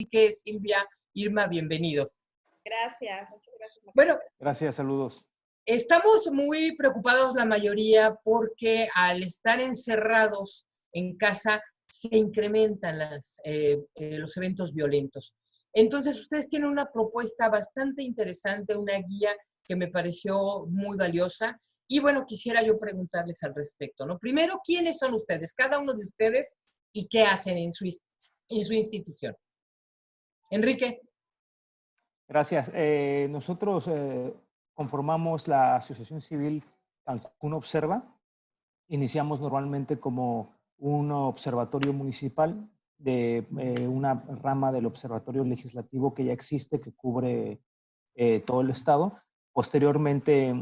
Enrique, Silvia, Irma, bienvenidos. Gracias, muchas gracias. Bueno, gracias, saludos. Estamos muy preocupados la mayoría porque al estar encerrados en casa se incrementan los eventos violentos. Entonces, ustedes tienen una propuesta bastante interesante, una guía que me pareció muy valiosa. Y bueno, quisiera yo preguntarles al respecto, ¿no? Primero, ¿quiénes son ustedes, cada uno de ustedes, y qué hacen en su institución? Enrique. Gracias. Nosotros conformamos la Asociación Civil Cancún Observa. Iniciamos normalmente como un observatorio municipal de una rama del observatorio legislativo que ya existe, que cubre todo el estado. Posteriormente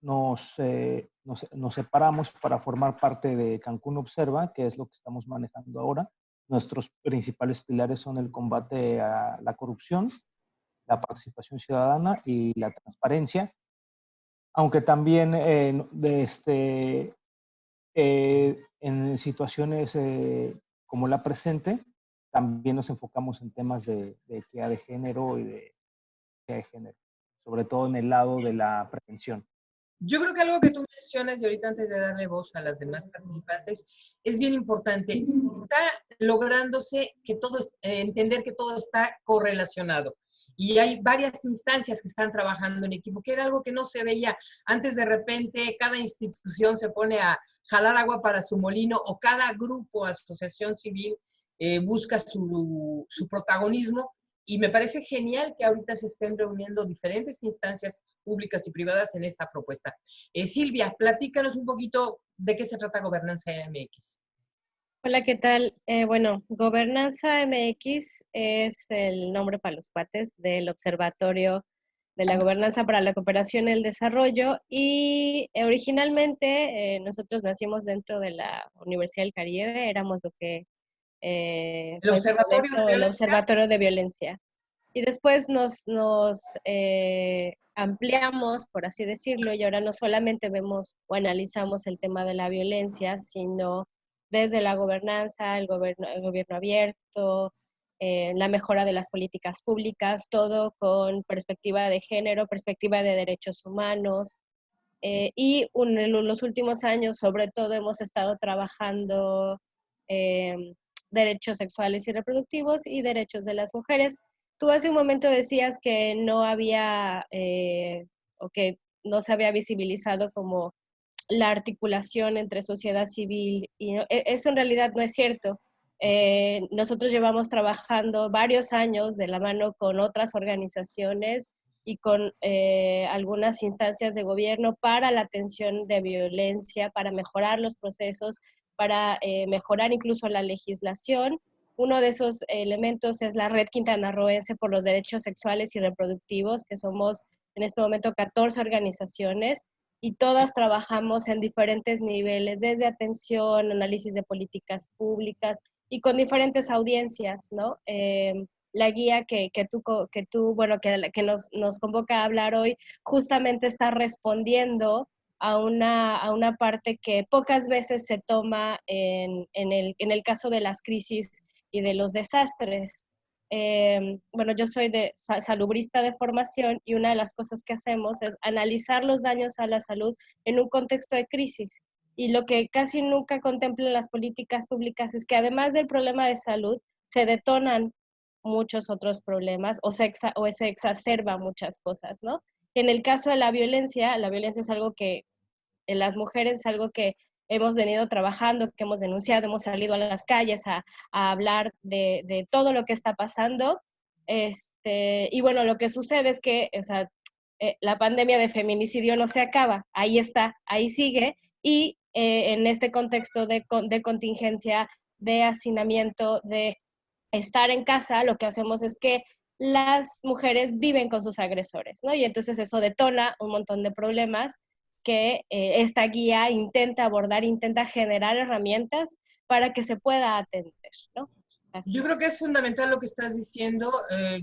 nos separamos para formar parte de Cancún Observa, que es lo que estamos manejando ahora. Nuestros principales pilares son el combate a la corrupción, la participación ciudadana y la transparencia, aunque también en situaciones como la presente, también nos enfocamos en temas de equidad de género y de género, sobre todo en el lado de la prevención. Yo creo que algo que tú mencionas, y ahorita antes de darle voz a las demás participantes, es bien importante. Está lográndose que entender que todo está correlacionado. Y hay varias instancias que están trabajando en equipo, que era algo que no se veía. Antes, de repente, cada institución se pone a jalar agua para su molino, o cada grupo, asociación civil, busca su protagonismo. Y me parece genial que ahorita se estén reuniendo diferentes instancias públicas y privadas en esta propuesta. Silvia, platícanos un poquito de qué se trata Gobernanza MX. Hola, ¿qué tal? Bueno, Gobernanza MX es el nombre para los cuates del Observatorio de la Gobernanza para la Cooperación y el Desarrollo, y originalmente nosotros nacimos dentro de la Universidad del Caribe, éramos lo que ¿El Observatorio de Violencia? El Observatorio de Violencia. Y después nos ampliamos, por así decirlo, y ahora no solamente vemos o analizamos el tema de la violencia, sino desde la gobernanza, el gobierno abierto, la mejora de las políticas públicas, todo con perspectiva de género, perspectiva de derechos humanos. Y en los últimos años, sobre todo, hemos estado trabajando derechos sexuales y reproductivos y derechos de las mujeres. Tú hace un momento decías que no había, o que no se había visibilizado como la articulación entre sociedad civil y eso en realidad no es cierto. Nosotros llevamos trabajando varios años de la mano con otras organizaciones y con algunas instancias de gobierno para la atención de violencia, para mejorar los procesos, para mejorar incluso la legislación. Uno de esos elementos es la Red Quintanarroense por los Derechos Sexuales y Reproductivos, que somos en este momento 14 organizaciones, y todas trabajamos en diferentes niveles, desde atención, análisis de políticas públicas y con diferentes audiencias, ¿no? La guía que nos convoca a hablar hoy justamente está respondiendo a una parte que pocas veces se toma en el caso de las crisis y de los desastres. Bueno, yo soy salubrista de formación, y una de las cosas que hacemos es analizar los daños a la salud en un contexto de crisis. Y lo que casi nunca contemplan las políticas públicas es que además del problema de salud, se detonan muchos otros problemas o se exacerba muchas cosas, ¿no? En el caso de la violencia es algo que en las mujeres es algo que hemos venido trabajando, que hemos denunciado, hemos salido a las calles a hablar de todo lo que está pasando. Y bueno, lo que sucede es que, o sea, la pandemia de feminicidio no se acaba, ahí está, ahí sigue, y en este contexto de contingencia, de hacinamiento, de estar en casa, lo que hacemos es que las mujeres viven con sus agresores, ¿no? Y entonces eso detona un montón de problemas que esta guía intenta abordar, intenta generar herramientas para que se pueda atender, ¿no? Así. Yo creo que es fundamental lo que estás diciendo.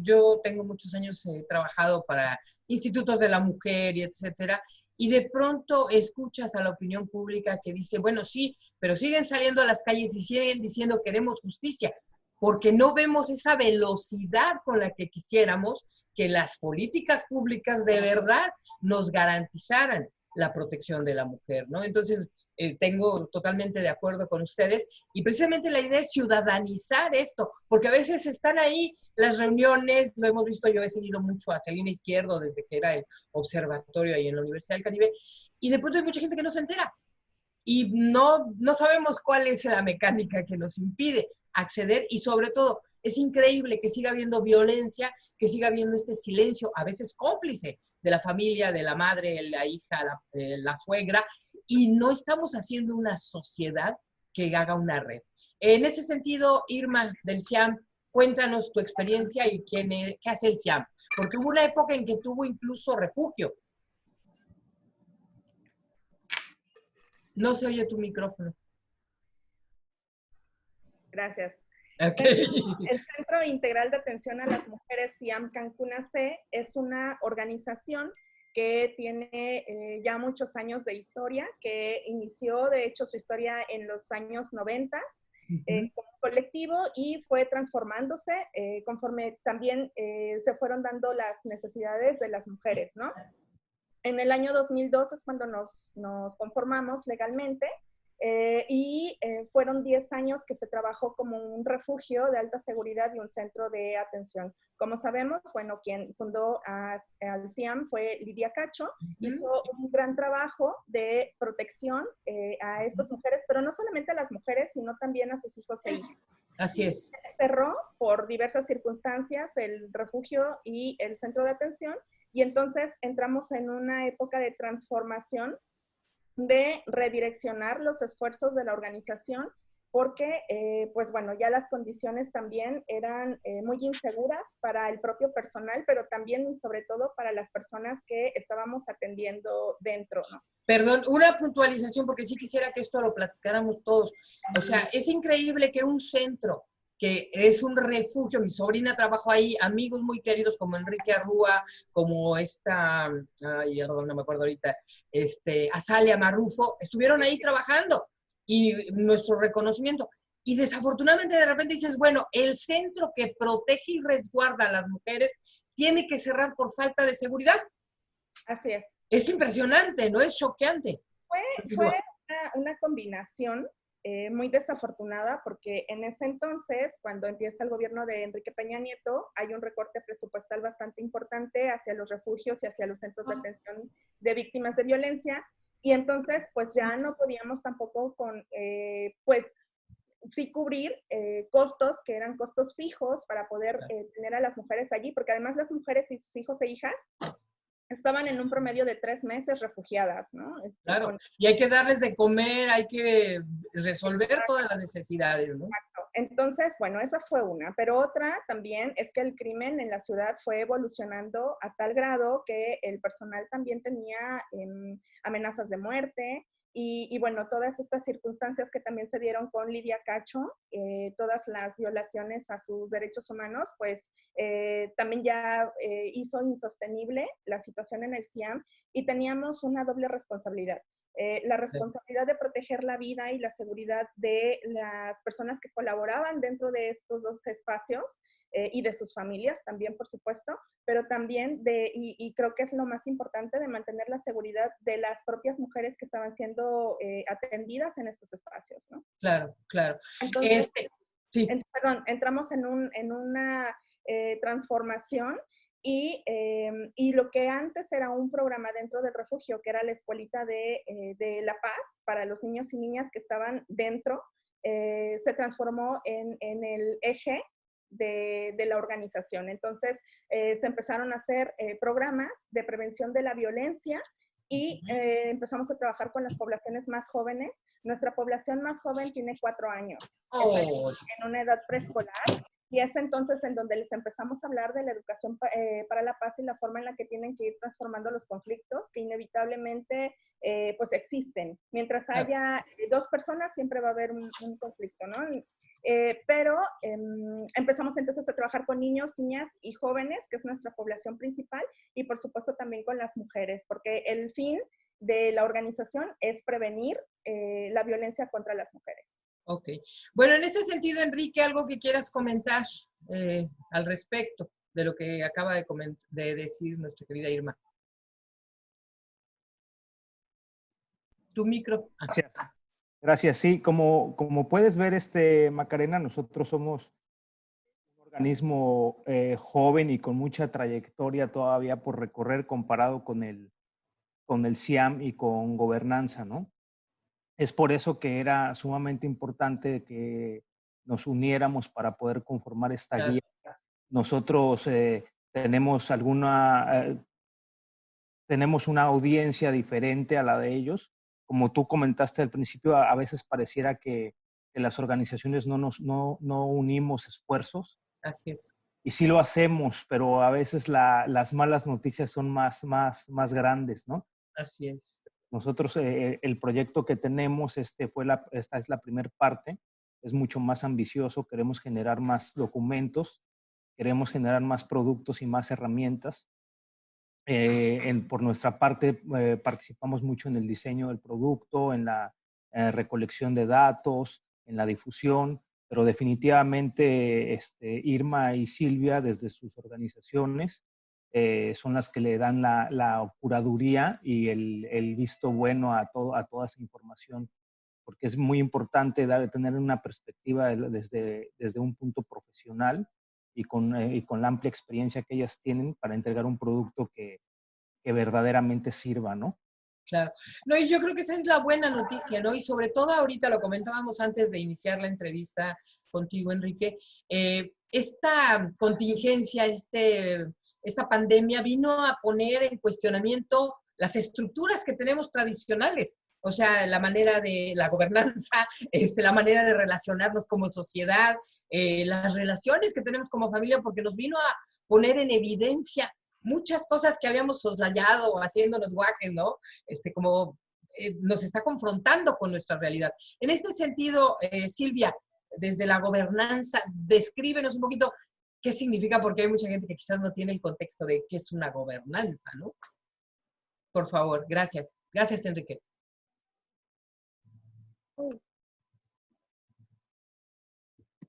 Yo tengo muchos años trabajado para institutos de la mujer y etcétera, y de pronto escuchas a la opinión pública que dice, bueno, sí, pero siguen saliendo a las calles y siguen diciendo queremos justicia. porque no vemos esa velocidad con la que quisiéramos que las políticas públicas de verdad nos garantizaran la protección de la mujer, ¿no? Entonces, tengo totalmente de acuerdo con ustedes y precisamente la idea es ciudadanizar esto, porque a veces están ahí las reuniones, lo hemos visto, yo he seguido mucho a Celina Izquierdo desde que era el observatorio ahí en la Universidad del Caribe, y de pronto hay mucha gente que no se entera y no sabemos cuál es la mecánica que nos impide acceder y sobre todo es increíble que siga habiendo violencia, que siga habiendo este silencio, a veces cómplice de la familia, de la madre, la hija, la suegra, y no estamos haciendo una sociedad que haga una red. En ese sentido, Irma del CIAM, cuéntanos tu experiencia y qué hace el CIAM, porque hubo una época en que tuvo incluso refugio. No se oye tu micrófono. Gracias. Okay. El Centro Integral de Atención a las Mujeres CIAM Cancún AC es una organización que tiene ya muchos años de historia, que inició de hecho su historia en los años 90 como colectivo y fue transformándose conforme también se fueron dando las necesidades de las mujeres, ¿no? En el año 2002 es cuando nos conformamos legalmente fueron 10 años que se trabajó como un refugio de alta seguridad y un centro de atención. Como sabemos, bueno, quien fundó al CIAM fue Lidia Cacho, hizo un gran trabajo de protección a estas mujeres, pero no solamente a las mujeres, sino también a sus hijos e hijas. Así es. Cerró por diversas circunstancias el refugio y el centro de atención, y entonces entramos en una época de transformación, de redireccionar los esfuerzos de la organización, porque, pues bueno, ya las condiciones también eran muy inseguras para el propio personal, pero también y sobre todo para las personas que estábamos atendiendo dentro, ¿no? Perdón, una puntualización, porque sí quisiera que esto lo platicáramos todos. O sea, es increíble que un centro que es un refugio, mi sobrina trabajó ahí, amigos muy queridos como Enrique Arrúa, como ay, no me acuerdo ahorita, Azalia Marrufo, estuvieron ahí trabajando y nuestro reconocimiento. Y desafortunadamente de repente dices, bueno, el centro que protege y resguarda a las mujeres tiene que cerrar por falta de seguridad. Así es. Es impresionante, ¿no? Es choqueante. Fue una combinación muy desafortunada, porque en ese entonces, cuando empieza el gobierno de Enrique Peña Nieto, hay un recorte presupuestal bastante importante hacia los refugios y hacia los centros de atención de víctimas de violencia, y entonces pues ya no podíamos tampoco pues sí cubrir costos que eran costos fijos para poder tener a las mujeres allí, porque además las mujeres y sus hijos e hijas estaban en un promedio de 3 meses refugiadas, ¿no? Claro, y hay que darles de comer, hay que resolver todas las necesidades, ¿no? Exacto. Entonces, bueno, esa fue una, pero otra también es que el crimen en la ciudad fue evolucionando a tal grado que el personal también tenía amenazas de muerte, y bueno, todas estas circunstancias que también se dieron con Lidia Cacho, todas las violaciones a sus derechos humanos, pues también ya hizo insostenible la situación en el CIAM, y teníamos una doble responsabilidad. La responsabilidad de proteger la vida y la seguridad de las personas que colaboraban dentro de estos dos espacios y de sus familias también, por supuesto, pero también y creo que es lo más importante, de mantener la seguridad de las propias mujeres que estaban siendo atendidas en estos espacios, ¿no? Claro, claro. Entonces, sí. entramos en una transformación. Y lo que antes era un programa dentro del refugio, que era la escuelita de La Paz para los niños y niñas que estaban dentro, se transformó en el eje de la organización. Entonces, se empezaron a hacer programas de prevención de la violencia, y empezamos a trabajar con las poblaciones más jóvenes. Nuestra población más joven tiene 4 años, en una edad preescolar. Y es entonces en donde les empezamos a hablar de la educación para la paz y la forma en la que tienen que ir transformando los conflictos que inevitablemente pues existen. Mientras haya 2 personas, siempre va a haber un conflicto, ¿no? Pero empezamos entonces a trabajar con niños, niñas y jóvenes, que es nuestra población principal, y por supuesto también con las mujeres, porque el fin de la organización es prevenir la violencia contra las mujeres. Ok. Bueno, en este sentido, Enrique, algo que quieras comentar al respecto de lo que acaba de decir nuestra querida Irma. Tu micro. Gracias. Gracias. Sí, como puedes ver, Macarena, nosotros somos un organismo joven y con mucha trayectoria todavía por recorrer comparado con el CIAM y con gobernanza, ¿no? Es por eso que era sumamente importante que nos uniéramos para poder conformar esta Claro. guía. Nosotros tenemos tenemos una audiencia diferente a la de ellos. Como tú comentaste al principio, a veces pareciera que las organizaciones no unimos esfuerzos. Así es. Y sí lo hacemos, pero a veces las malas noticias son más grandes, ¿no? Así es. Nosotros, el proyecto que tenemos, esta es la primera parte, es mucho más ambicioso, queremos generar más documentos, queremos generar más productos y más herramientas. Por nuestra parte, participamos mucho en el diseño del producto, en la recolección de datos, en la difusión, pero definitivamente Irma y Silvia, desde sus organizaciones, son las que le dan la curaduría y el visto bueno a toda esa información, porque es muy importante tener una perspectiva desde un punto profesional y con la amplia experiencia que ellas tienen para entregar un producto que verdaderamente sirva, ¿no? Claro. No, y yo creo que esa es la buena noticia, ¿no? Y sobre todo ahorita, lo comentábamos antes de iniciar la entrevista contigo, Enrique, esta contingencia, esta pandemia vino a poner en cuestionamiento las estructuras que tenemos tradicionales. O sea, la manera de la gobernanza, la manera de relacionarnos como sociedad, las relaciones que tenemos como familia, porque nos vino a poner en evidencia muchas cosas que habíamos soslayado o haciéndonos guajes, ¿no? Nos está confrontando con nuestra realidad. En este sentido, Silvia, desde la gobernanza, descríbenos un poquito qué significa, porque hay mucha gente que quizás no tiene el contexto de qué es una gobernanza, ¿no? Por favor, gracias. Gracias, Enrique.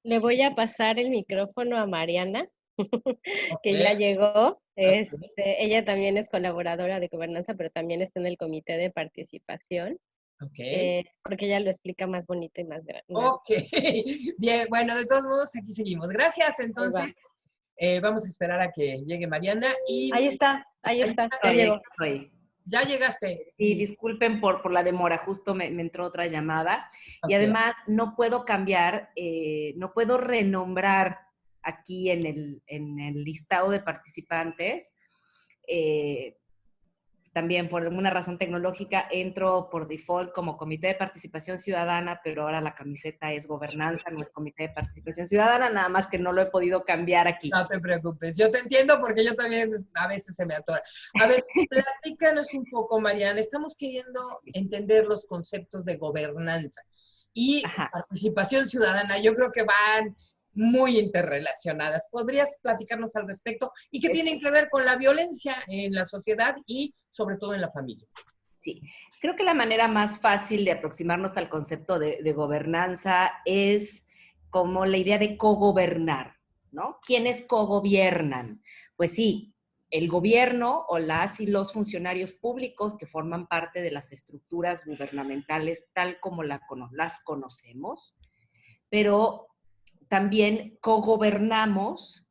Le voy a pasar el micrófono a Mariana, que Okay. ya llegó. Okay. Ella también es colaboradora de gobernanza, pero también está en el comité de participación, porque ella lo explica más bonito y más grande. Ok, bien, bueno, de todos modos aquí seguimos. Gracias, entonces vamos a esperar a que llegue Mariana y... Ahí está, ya llegó. Ya llegaste. Y disculpen por la demora, justo me entró otra llamada. Okay. Y además no puedo cambiar, no puedo renombrar aquí en el listado de participantes. También por alguna razón tecnológica entro por default como Comité de Participación Ciudadana, pero ahora la camiseta es Gobernanza, no es Comité de Participación Ciudadana, nada más que no lo he podido cambiar aquí. No te preocupes, yo te entiendo porque yo también a veces se me atora. A ver, platícanos un poco, Mariana. Estamos queriendo entender los conceptos de gobernanza y participación ciudadana. Yo creo que van muy interrelacionadas. ¿Podrías platicarnos al respecto? ¿Y qué tienen que ver con la violencia en la sociedad y sobre todo en la familia? Sí, creo que la manera más fácil de aproximarnos al concepto de gobernanza es como la idea de cogobernar, ¿no? ¿Quiénes cogobiernan? Pues sí, el gobierno o las y los funcionarios públicos que forman parte de las estructuras gubernamentales tal como las conocemos, pero también cogobernamos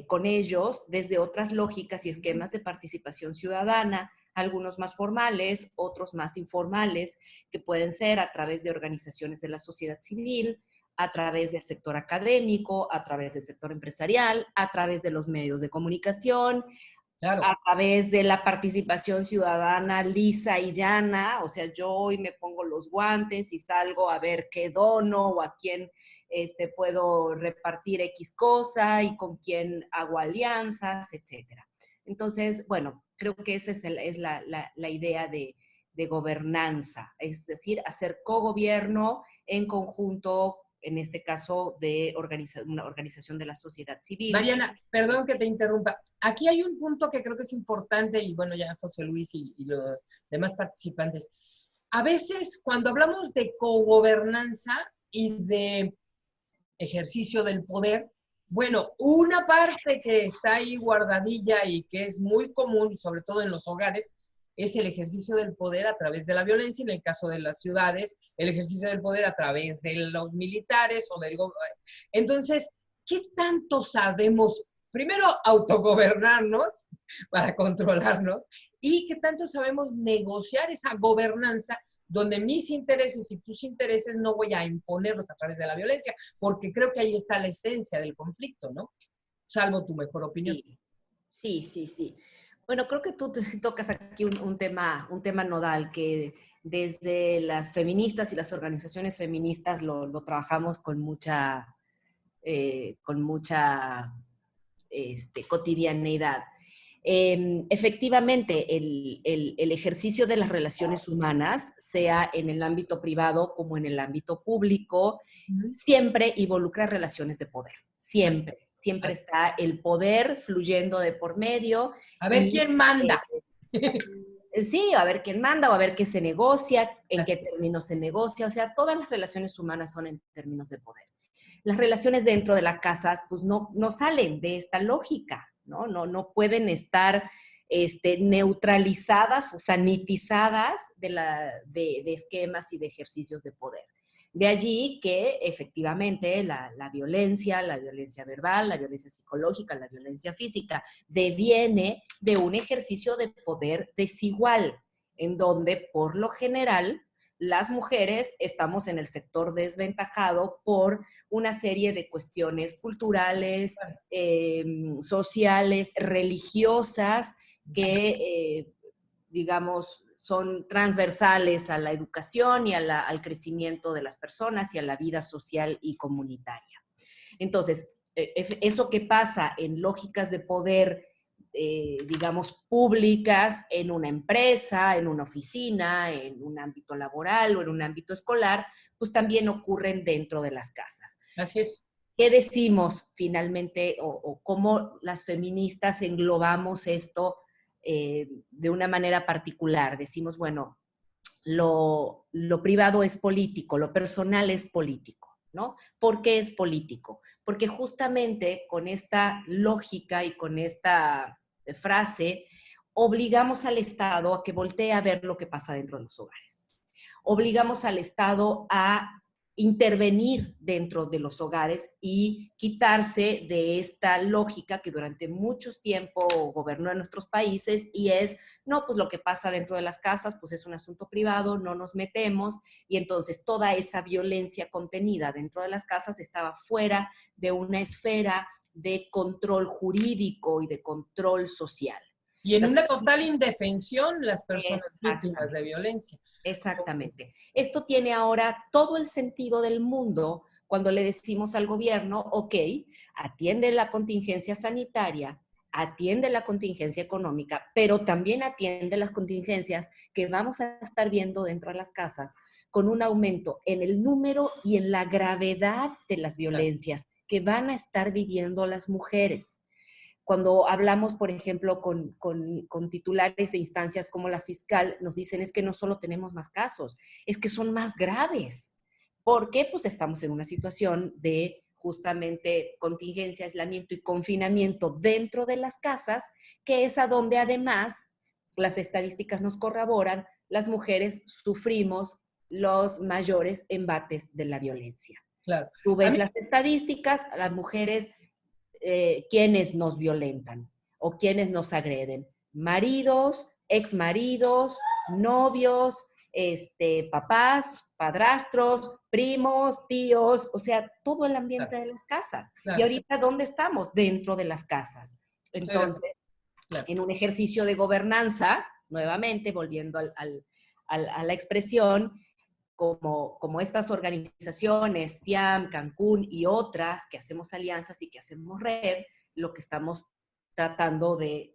con ellos desde otras lógicas y esquemas de participación ciudadana, algunos más formales, otros más informales, que pueden ser a través de organizaciones de la sociedad civil, a través del sector académico, a través del sector empresarial, a través de los medios de comunicación, claro, a través de la participación ciudadana lisa y llana. O sea, yo hoy me pongo los guantes y salgo a ver qué dono o a quién puedo repartir X cosa y con quién hago alianzas, etcétera. Entonces, bueno, creo que esa es la idea de gobernanza, es decir, hacer cogobierno en conjunto, en este caso de una organización de la sociedad civil. Mariana, perdón que te interrumpa. Aquí hay un punto que creo que es importante, y bueno, ya José Luis y los demás participantes. A veces, cuando hablamos de cogobernanza, y de ejercicio del poder. Bueno, una parte que está ahí guardadilla y que es muy común, sobre todo en los hogares, es el ejercicio del poder a través de la violencia, en el caso de las ciudades, el ejercicio del poder a través de los militares o del gobierno. Entonces, ¿qué tanto sabemos? Primero, autogobernarnos para controlarnos y qué tanto sabemos negociar esa gobernanza donde mis intereses y tus intereses no voy a imponerlos a través de la violencia, porque creo que ahí está la esencia del conflicto, ¿no? Salvo tu mejor opinión. Sí. Bueno, creo que tú tocas aquí un tema nodal que desde las feministas y las organizaciones feministas lo trabajamos con mucha cotidianeidad. Efectivamente, el ejercicio de las relaciones humanas, sea en el ámbito privado como en el ámbito público, siempre involucra relaciones de poder. Siempre está el poder fluyendo de por medio. A ver quién manda. Sí, a ver quién manda o a ver qué se negocia, en qué términos se negocia. O sea, todas las relaciones humanas son en términos de poder. Las relaciones dentro de las casas, pues no salen de esta lógica, ¿no? No pueden estar neutralizadas o sanitizadas de esquemas y de ejercicios de poder. De allí que efectivamente la violencia verbal, la violencia psicológica, la violencia física, deviene de un ejercicio de poder desigual, en donde por lo general las mujeres estamos en el sector desventajado por una serie de cuestiones culturales, sociales, religiosas, que, digamos, son transversales a la educación y al crecimiento de las personas y a la vida social y comunitaria. Entonces, eso que pasa en lógicas de poder, digamos, públicas, en una empresa, en una oficina, en un ámbito laboral o en un ámbito escolar, pues también ocurren dentro de las casas. Así es. ¿Qué decimos finalmente o cómo las feministas englobamos esto de una manera particular? Decimos, bueno, lo privado es político, lo personal es político, ¿no? ¿Por qué es político? Porque justamente con esta lógica y con esta frase, obligamos al Estado a que voltee a ver lo que pasa dentro de los hogares. Obligamos al Estado a intervenir dentro de los hogares y quitarse de esta lógica que durante mucho tiempo gobernó en nuestros países y es, no, pues lo que pasa dentro de las casas, pues es un asunto privado, no nos metemos, y entonces toda esa violencia contenida dentro de las casas estaba fuera de una esfera de control jurídico y de control social. Y en una total indefensión las personas víctimas de violencia. Exactamente. Esto tiene ahora todo el sentido del mundo cuando le decimos al gobierno, ok, atiende la contingencia sanitaria, atiende la contingencia económica, pero también atiende las contingencias que vamos a estar viendo dentro de las casas con un aumento en el número y en la gravedad de las violencias que van a estar viviendo las mujeres. Cuando hablamos, por ejemplo, con titulares de instancias como la fiscal, nos dicen es que no solo tenemos más casos, es que son más graves. ¿Por qué? Pues estamos en una situación de justamente contingencia, aislamiento y confinamiento dentro de las casas, que es a donde además las estadísticas nos corroboran, las mujeres sufrimos los mayores embates de la violencia. Claro. Tú ves las estadísticas, las mujeres... quienes nos violentan o quienes nos agreden. Maridos, exmaridos, novios, papás, padrastros, primos, tíos, o sea, todo el ambiente de las casas. Claro. Y ahorita, ¿dónde estamos? Dentro de las casas. Entonces, claro, en un ejercicio de gobernanza, nuevamente, volviendo a la expresión, como estas organizaciones, CIAM, Cancún y otras, que hacemos alianzas y que hacemos red, lo que estamos tratando de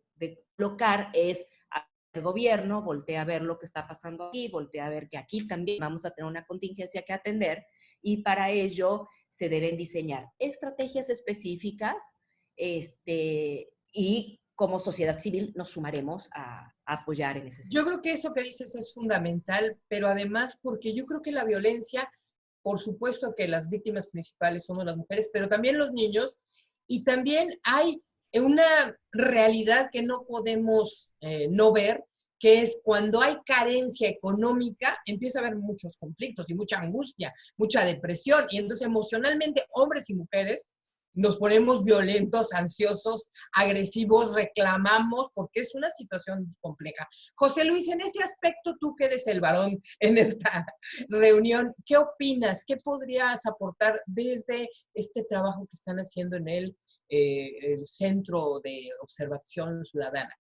colocar es al gobierno, voltea a ver lo que está pasando aquí, voltea a ver que aquí también vamos a tener una contingencia que atender, y para ello se deben diseñar estrategias específicas, y como sociedad civil nos sumaremos a apoyar en ese sentido. Yo creo que eso que dices es fundamental, pero además porque yo creo que la violencia por supuesto que las víctimas principales somos las mujeres, pero también los niños, y también hay una realidad que no podemos no ver, que es cuando hay carencia económica, empieza a haber muchos conflictos y mucha angustia, mucha depresión, y entonces emocionalmente hombres y mujeres nos ponemos violentos, ansiosos, agresivos, reclamamos, porque es una situación compleja. José Luis, en ese aspecto, tú que eres el varón en esta reunión, ¿qué opinas? ¿Qué podrías aportar desde este trabajo que están haciendo en el Centro de Observación Ciudadana?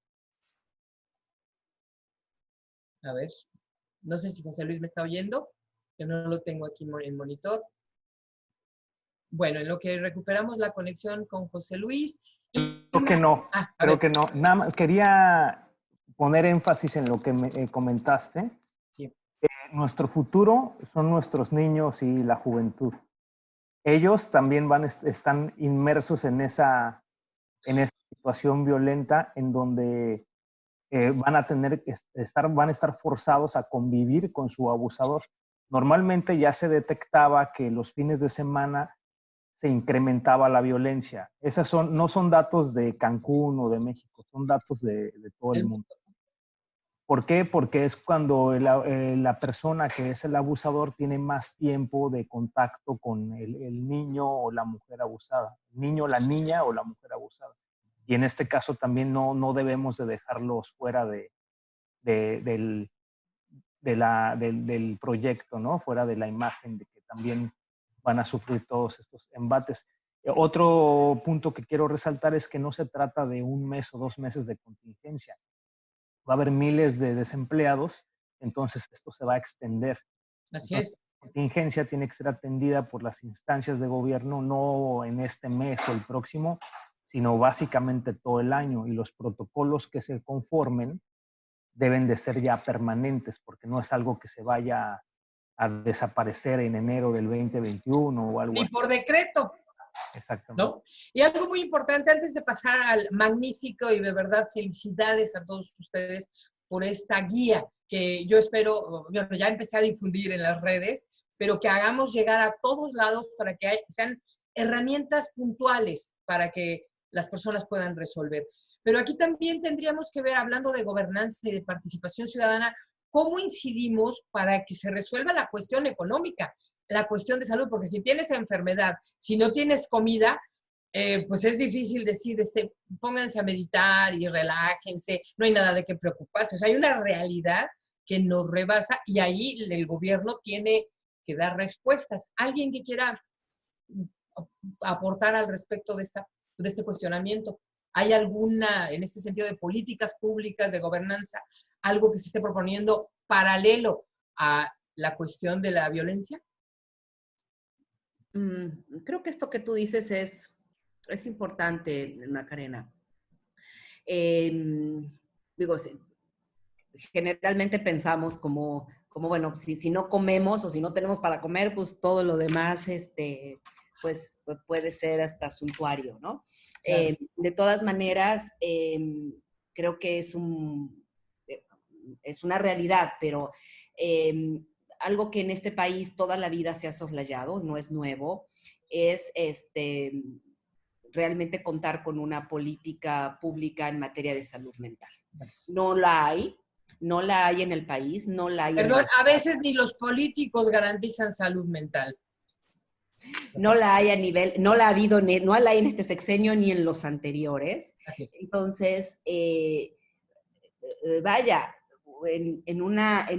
A ver, no sé si José Luis me está oyendo, que no lo tengo aquí en monitor. Bueno, en lo que recuperamos la conexión con José Luis. Creo que no, creo que no. Nada más quería poner énfasis en lo que me comentaste. Sí. Nuestro futuro son nuestros niños y la juventud. Ellos también están inmersos en esa situación violenta en donde van a estar forzados a convivir con su abusador. Normalmente ya se detectaba que los fines de semana se incrementaba la violencia. No son datos de Cancún o de México, son datos de todo el mundo. ¿Por qué? Porque es cuando la persona que es el abusador tiene más tiempo de contacto con el niño o la mujer abusada. El niño, la niña o la mujer abusada. Y en este caso también no debemos de dejarlos fuera del proyecto, ¿no? Fuera de la imagen de que también van a sufrir todos estos embates. Otro punto que quiero resaltar es que no se trata de 1 mes o 2 meses de contingencia. Va a haber miles de desempleados, entonces esto se va a extender. Así entonces, es. La contingencia tiene que ser atendida por las instancias de gobierno, no en este mes o el próximo, sino básicamente todo el año. Y los protocolos que se conformen deben de ser ya permanentes, porque no es algo que se vaya a desaparecer en enero del 2021 o algo Ni así. por decreto. Exactamente. ¿No? Y algo muy importante, antes de pasar al magnífico, y de verdad felicidades a todos ustedes por esta guía que yo espero, bueno, ya empecé a difundir en las redes, pero que hagamos llegar a todos lados para que sean herramientas puntuales para que las personas puedan resolver. Pero aquí también tendríamos que ver, hablando de gobernanza y de participación ciudadana, cómo incidimos para que se resuelva la cuestión económica, la cuestión de salud, porque si tienes enfermedad, si no tienes comida, pues es difícil decir, pónganse a meditar y relájense, no hay nada de qué preocuparse. O sea, hay una realidad que nos rebasa y ahí el gobierno tiene que dar respuestas. ¿Alguien que quiera aportar al respecto de este cuestionamiento? ¿Hay alguna, en este sentido, de políticas públicas, de gobernanza, algo que se esté proponiendo paralelo a la cuestión de la violencia? Creo que esto que tú dices es importante, Macarena. Digo, generalmente pensamos como bueno, si no comemos o si no tenemos para comer, pues todo lo demás, pues puede ser hasta suntuario, ¿no? Claro. De todas maneras, creo que es una realidad, pero algo que en este país toda la vida se ha soslayado, no es nuevo, es realmente contar con una política pública en materia de salud mental. No la hay en el país, no la hay. Perdón, a veces ni los políticos garantizan salud mental. No la hay no la ha habido, no la hay en este sexenio ni en los anteriores. Así es. Entonces, vaya, en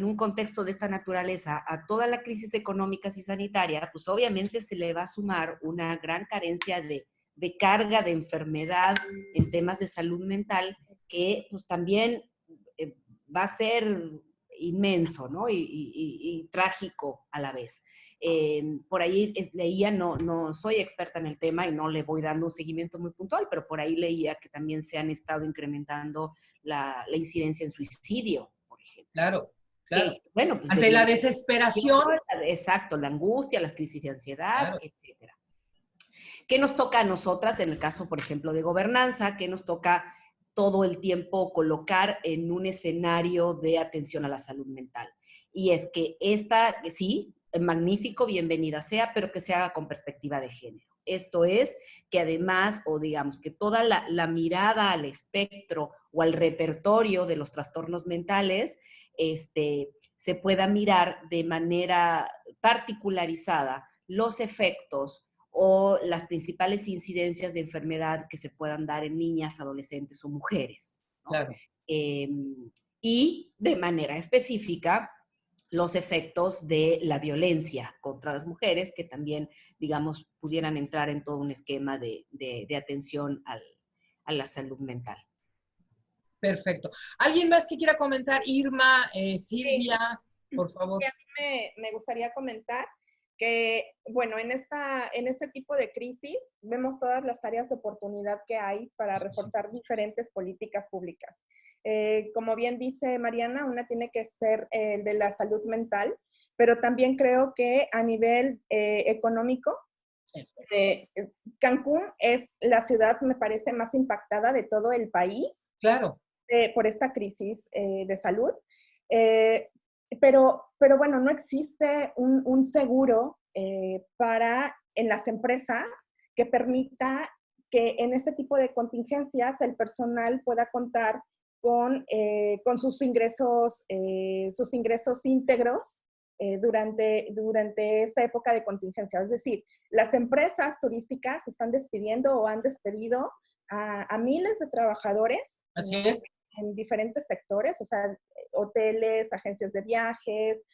un contexto de esta naturaleza, a toda la crisis económica y sanitaria, pues obviamente se le va a sumar una gran carencia de carga, de enfermedad en temas de salud mental, que pues también va a ser inmenso, ¿no? Y trágico a la vez. Por ahí leía, no soy experta en el tema y no le voy dando un seguimiento muy puntual, pero por ahí leía que también se han estado incrementando la incidencia en suicidio, por ejemplo. Claro, claro. Que, bueno, pues ante la desesperación. Exacto, la angustia, las crisis de ansiedad, Claro. etcétera. ¿Qué nos toca a nosotras en el caso, por ejemplo, de gobernanza? ¿Qué nos toca todo el tiempo colocar en un escenario de atención a la salud mental? Y es que sí, magnífico, bienvenida sea, pero que se haga con perspectiva de género. Esto es, que además, o digamos, que toda la mirada al espectro o al repertorio de los trastornos mentales se pueda mirar de manera particularizada los efectos o las principales incidencias de enfermedad que se puedan dar en niñas, adolescentes o mujeres, ¿no? Claro. Y de manera específica, los efectos de la violencia contra las mujeres, que también, digamos, pudieran entrar en todo un esquema de atención a la salud mental. Perfecto. ¿Alguien más que quiera comentar? Irma, Silvia, Sí. por favor. Sí, a mí me gustaría comentar que, bueno, en este tipo de crisis vemos todas las áreas de oportunidad que hay para reforzar diferentes políticas públicas. Como bien dice Mariana, una tiene que ser el de la salud mental, pero también creo que a nivel económico, Cancún es la ciudad, me parece, más impactada de todo el país. Claro. Por esta crisis de salud. Pero bueno, no existe un seguro en las empresas que permita que en este tipo de contingencias el personal pueda contar con sus ingresos íntegros durante esta época de contingencia. Es decir, las empresas turísticas están despidiendo o han despedido a miles de trabajadores. Así es. En diferentes sectores, o sea, hoteles, agencias de viajes,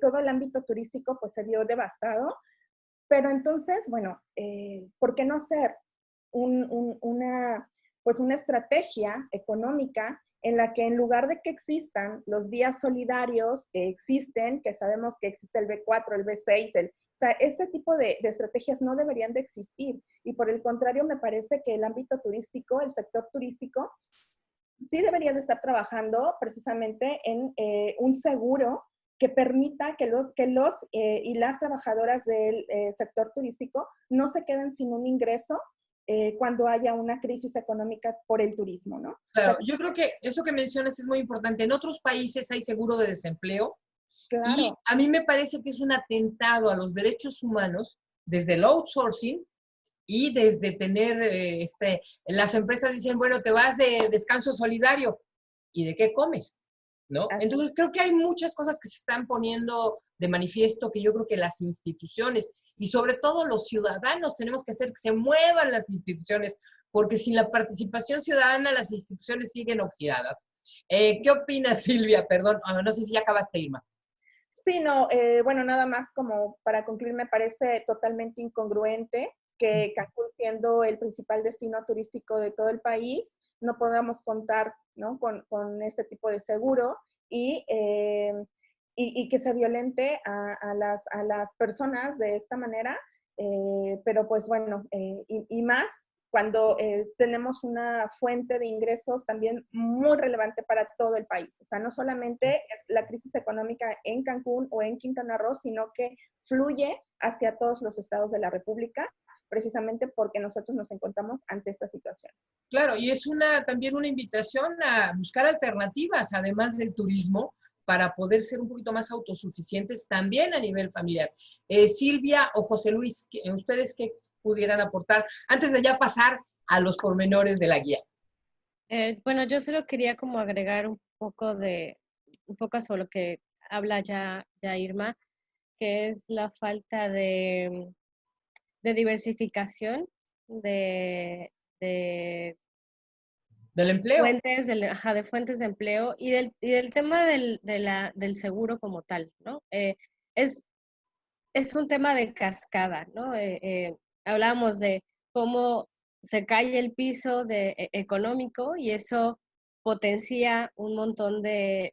todo el ámbito turístico pues se vio devastado. Pero entonces, bueno, ¿por qué no hacer una estrategia económica en la que en lugar de que existan los días solidarios que existen, que sabemos que existe el B4, el B6, o sea, ese tipo de estrategias no deberían de existir. Y por el contrario, me parece que el ámbito turístico, el sector turístico, sí deberían de estar trabajando precisamente en un seguro que permita que los y las trabajadoras del sector turístico no se queden sin un ingreso cuando haya una crisis económica por el turismo, ¿no? Claro, yo creo que eso que mencionas es muy importante. En otros países hay seguro de desempleo. Claro. Y a mí me parece que es un atentado a los derechos humanos desde el outsourcing y desde tener, las empresas dicen, bueno, te vas de descanso solidario. ¿Y de qué comes? ¿No? Entonces creo que hay muchas cosas que se están poniendo de manifiesto que yo creo que las instituciones y sobre todo los ciudadanos tenemos que hacer que se muevan las instituciones, porque sin la participación ciudadana las instituciones siguen oxidadas. ¿Qué opinas, Silvia? Perdón, no sé si ya acabaste, Irma. Sí, no, bueno, nada más como para concluir, me parece totalmente incongruente que Cancún, siendo el principal destino turístico de todo el país, no podamos contar, ¿no?, con este tipo de seguro y que se violente a las personas de esta manera, pero pues bueno, y más cuando tenemos una fuente de ingresos también muy relevante para todo el país. O sea, no solamente es la crisis económica en Cancún o en Quintana Roo, sino que fluye hacia todos los estados de la República, precisamente porque nosotros nos encontramos ante esta situación. Claro, y es también una invitación a buscar alternativas, además del turismo, para poder ser un poquito más autosuficientes también a nivel familiar. Silvia o José Luis, ¿ustedes qué pudieran aportar antes de ya pasar a los pormenores de la guía? Bueno, yo solo quería como agregar un poco sobre lo que habla ya Irma, que es la falta de diversificación del empleo. De fuentes de empleo y del tema del seguro como tal, ¿no? Es un tema de cascada, ¿no? Hablábamos de cómo se cae el piso económico y eso potencia un montón de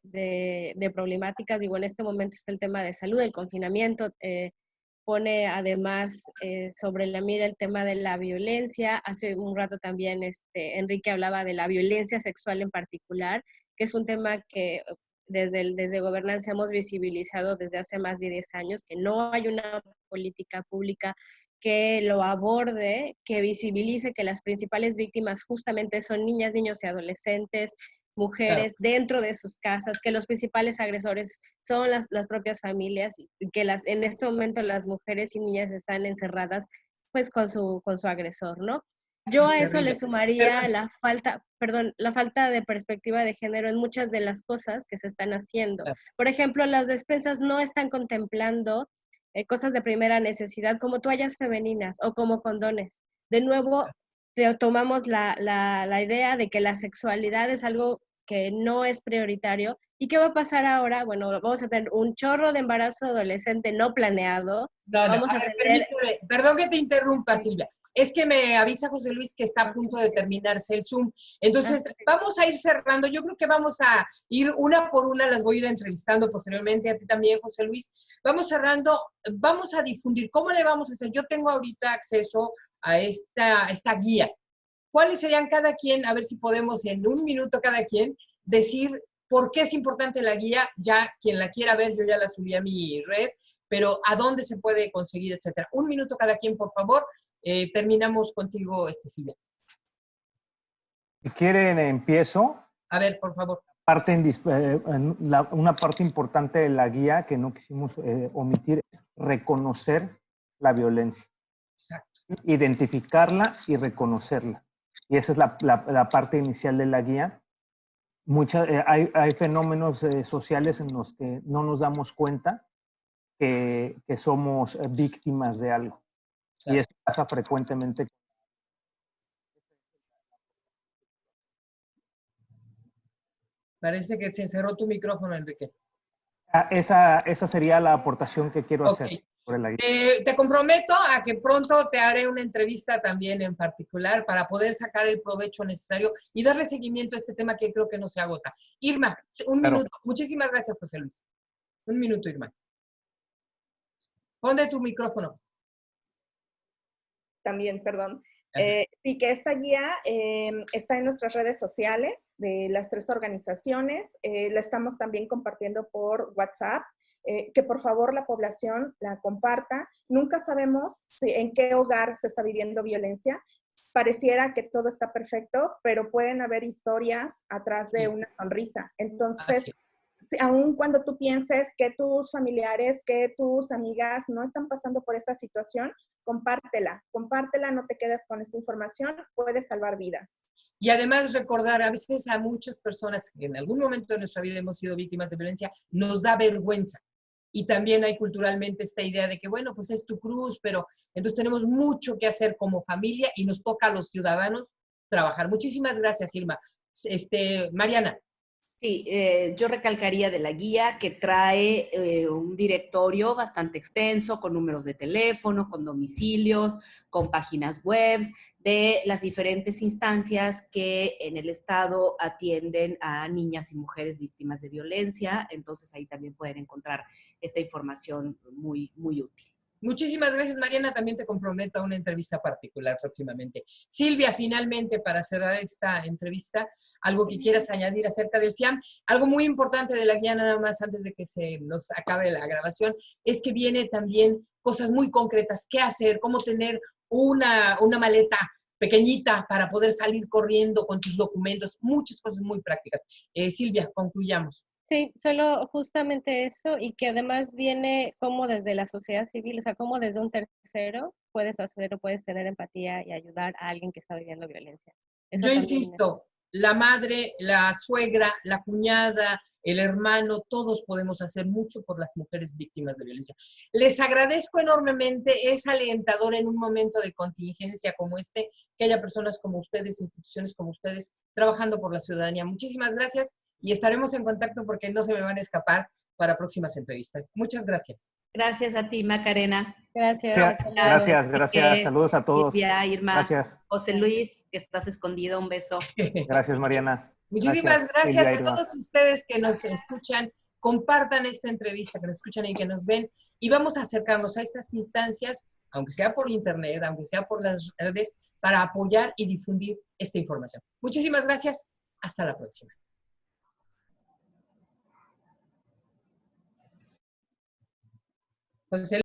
problemáticas. Digo, en este momento está el tema de salud, el confinamiento, pone además sobre la mira el tema de la violencia. Hace un rato también Enrique hablaba de la violencia sexual en particular, que es un tema que desde Gobernanza hemos visibilizado desde hace más de 10 años, que no hay una política pública que lo aborde, que visibilice que las principales víctimas justamente son niñas, niños y adolescentes, mujeres dentro de sus casas, que los principales agresores son las propias familias y que en este momento las mujeres y niñas están encerradas pues con su agresor, ¿no? Yo a eso le sumaría la falta de perspectiva de género en muchas de las cosas que se están haciendo. Por ejemplo, las despensas no están contemplando cosas de primera necesidad como toallas femeninas o como condones. De nuevo, tomamos la idea de que la sexualidad es algo que no es prioritario. ¿Y qué va a pasar ahora? Bueno, vamos a tener un chorro de embarazo adolescente no planeado. Vamos a tener... Permíteme, perdón que te interrumpa, Silvia. Es que me avisa José Luis que está a punto de terminarse el Zoom. Entonces, vamos a ir cerrando. Yo creo que vamos a ir una por una, las voy a ir entrevistando posteriormente, a ti también, José Luis. Vamos cerrando, vamos a difundir. ¿Cómo le vamos a hacer? Yo tengo ahorita acceso a esta guía. ¿Cuáles serían cada quien? A ver si podemos en un minuto cada quien decir por qué es importante la guía. Ya quien la quiera ver, yo ya la subí a mi red, pero a dónde se puede conseguir, etcétera. Un minuto cada quien, por favor. Terminamos contigo, Silvia. Si quieren, empiezo. A ver, por favor. Una parte importante de la guía que no quisimos omitir es reconocer la violencia. Exacto. Identificarla y reconocerla. Y esa es la parte inicial de la guía. Hay fenómenos sociales en los que no nos damos cuenta que somos víctimas de algo. Claro. Y eso pasa frecuentemente. Parece que se cerró tu micrófono, Enrique. Esa sería la aportación que quiero hacer. Te comprometo a que pronto te haré una entrevista también en particular para poder sacar el provecho necesario y darle seguimiento a este tema que creo que no se agota. Irma, un minuto. Muchísimas gracias, José Luis. Un minuto, Irma. Ponle tu micrófono. También, perdón. Sí, que esta guía está en nuestras redes sociales de las 3 organizaciones. La estamos también compartiendo por WhatsApp. Que por favor la población la comparta. Nunca sabemos en qué hogar se está viviendo violencia. Pareciera que todo está perfecto, pero pueden haber historias atrás de una sonrisa. Entonces, aun cuando tú pienses que tus familiares, que tus amigas no están pasando por esta situación, compártela, no te quedes con esta información, puedes salvar vidas. Y además recordar, a veces a muchas personas que en algún momento de nuestra vida hemos sido víctimas de violencia, nos da vergüenza. Y también hay culturalmente esta idea de que, bueno, pues es tu cruz, pero entonces tenemos mucho que hacer como familia y nos toca a los ciudadanos trabajar. Muchísimas gracias, Irma. Mariana. Sí, yo recalcaría de la guía que trae un directorio bastante extenso con números de teléfono, con domicilios, con páginas web de las diferentes instancias que en el Estado atienden a niñas y mujeres víctimas de violencia. Entonces ahí también pueden encontrar esta información muy, muy útil. Muchísimas gracias, Mariana. También te comprometo a una entrevista particular próximamente. Silvia, finalmente, para cerrar esta entrevista, algo que quieras añadir acerca del CIAM. Algo muy importante de la guía, nada más antes de que se nos acabe la grabación, es que viene también cosas muy concretas. ¿Qué hacer? ¿Cómo tener una maleta pequeñita para poder salir corriendo con tus documentos? Muchas cosas muy prácticas. Silvia, concluyamos. Sí, solo justamente eso, y que además viene como desde la sociedad civil, o sea, como desde un tercero puedes hacer o puedes tener empatía y ayudar a alguien que está viviendo violencia. Eso yo insisto, la madre, la suegra, la cuñada, el hermano, todos podemos hacer mucho por las mujeres víctimas de violencia. Les agradezco enormemente, es alentador en un momento de contingencia como este, que haya personas como ustedes, instituciones como ustedes, trabajando por la ciudadanía. Muchísimas gracias. Y estaremos en contacto porque no se me van a escapar para próximas entrevistas. Muchas gracias. Gracias a ti, Macarena. Gracias. Gracias. Saludos a todos. Silvia, Irma, gracias. José Luis, que estás escondido, un beso. Gracias, Mariana. Muchísimas gracias a todos ustedes que nos escuchan. Compartan esta entrevista, que nos escuchan y que nos ven. Y vamos a acercarnos a estas instancias, aunque sea por internet, aunque sea por las redes, para apoyar y difundir esta información. Muchísimas gracias. Hasta la próxima. José